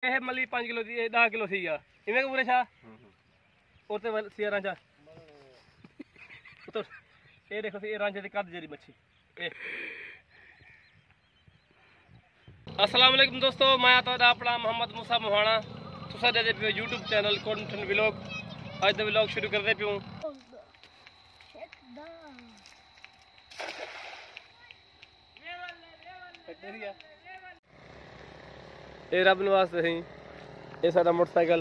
ਇਹ ਮਲੀ 5 ਕਿਲੋ ਦੀ 10 ਕਿਲੋ ਸੀ ਆ ਇਵੇਂ ਪੂਰੇ ਛਾ ਉੱਤੇ ਸੀ ਰਾਂਝਾ ਉੱਤਰ ਇਹ ਦੇਖੋ ਇਹ ਰਾਂਝੇ ਦੇ ਕੱਦ ਜਿਹੜੀ ਮੱਛੀ ਇਹ अस्सलाम वालेकुम दोस्तों मैं ਤੁਹਾਡਾ ਆਪਣਾ मोहम्मद मूसा मोहाना तुसा दे पे YouTube चैनल कंटेंट व्लॉग आज दा व्लॉग शुरू करदे पियो ਇਹ ਰੱਬ ਨੂੰ ਵਾਸਤੇ ਸਹੀ ਇਹ ਸਾਡਾ ਮੋਟਰਸਾਈਕਲ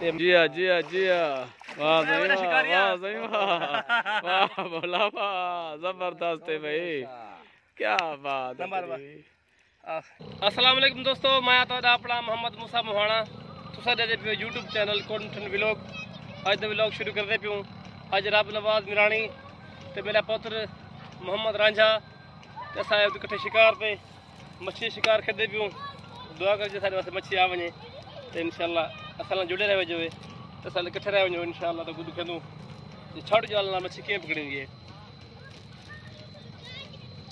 ਤੇ जी वाह सही वाह बोला वाह जबरदस्त है भाई क्या बात है। अस्सलाम वालेकुम दोस्तों मैं ਤੁਹਾਡਾ ਆਪਣਾ मोहम्मद मूसा मोहाना तुसा दे पे YouTube चैनल कंटेंट व्लॉग आज दा व्लॉग शुरू करदे पियो आज रब नवाज मिरानी ते मेरा पुत्र मोहम्मद रांझा ते साहब इकट्ठे शिकार पे मच्छी शिकार करदे पियो दुआ कर जे सारे वास्ते मच्छी आ वने ते इंशाल्लाह असल जुड़े रहे जो ते साल इकट्ठे रहे वने इंशाल्लाह तो गुद कदू ते छड़ जाल ना मच्छी के पकड़ेंगे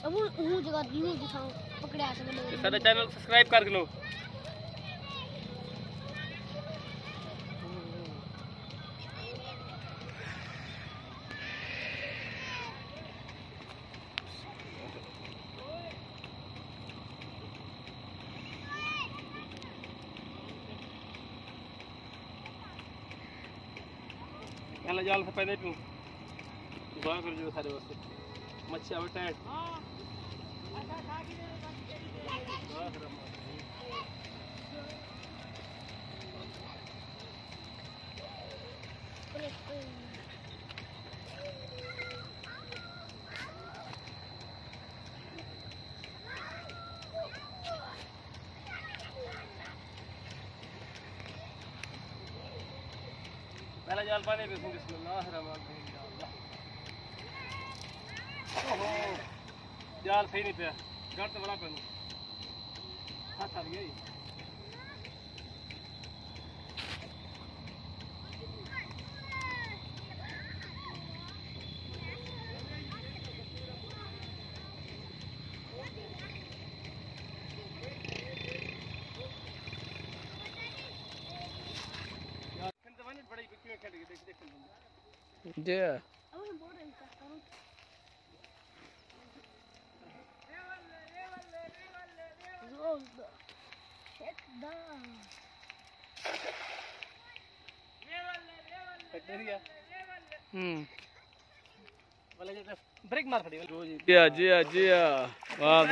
अब वो जगह नहीं दिखाऊं पकड़या से साडा चैनल सब्सक्राइब कर लो पहले जाल से पहले तू दुआ कर जो सारे वास्ते मच्छी आवे टाइट पहला जाल पानी पे बिस्मिल्लाहिर्रहमानिर्रहीम ओहो जाल सही नहीं पे गड़ तो बड़ा पे हाथ आ गया जी ब्रेक मार पड़ी जी वाह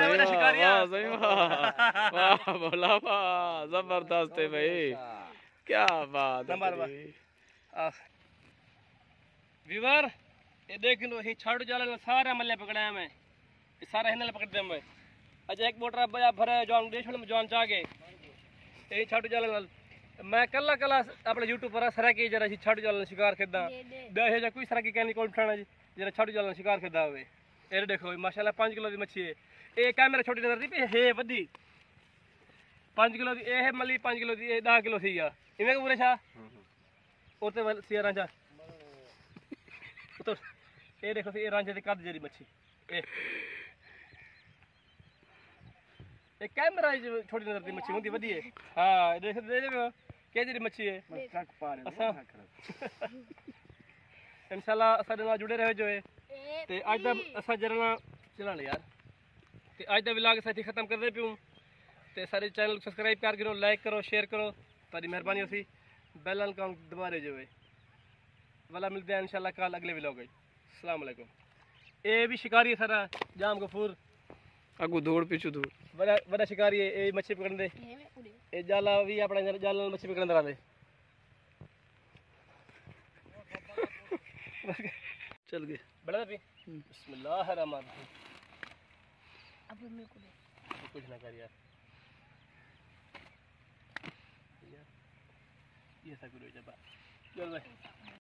सही वाह बोला वाह जबरदस्त है भाई क्या बात है। व्यूअर ये देख लो ही छड़ जाल सारा मल्ले पकड़ाया मैं ये सारा हिंदल पकड़ दे मैं आज एक मोटर बजा भरे जॉन देश में जॉन चागे ये छड़ जाल मैं कल्ला कल्ला अपने यूट्यूब पर सरा की जरा छड़ जाल शिकार करदा दे जा कोई सरा की कहनी कौन उठाना जी जरा छड़ जाल शिकार करदा होवे ये देखो माशाल्लाह 5 किलो की मच्छी है ये कैमरा छोटी नजर दी पे है वड्डी 5 किलो की ये मली 5 किलो की 10 किलो सी आ इवें पूरे छा ओते सी रांझा तो ये देखो ये रांझे दे कद जड़ी मच्छी ये कैमरा छोटी नजर दी मच्छी होंदी वदी है हां देख के जड़ी मच्छी है ट्रक पार है इंशाल्लाह असा नाल जुड़े रहो जो है ते आज दा असा जरना चलाने यार ते आज दा व्लॉग साथी खत्म कर दे पियो ते सारे चैनल सब्सक्राइब कर करो लाइक करो शेयर करो तारी मेहरबानी होसी बेल आइकन दबा दे जो है वाला मिलते हैं इंशाल्लाह कल अगले व्लॉग में। अस्सलाम वालेकुम। ये भी शिकारी है सारा जाम गफूर अगू दौड़ पीछू दौड़ बड़ा बड़ा शिकारी है ये मच्छी पकड़न दे ये जाला भी अपना जाल नाल मच्छी पकड़न दे चल गए बड़ा भी बिस्मिल्लाहिर्रहमानिर्रहीम अब मेरे को कुछ ना कर यार ये ऐसा करो जब चल भाई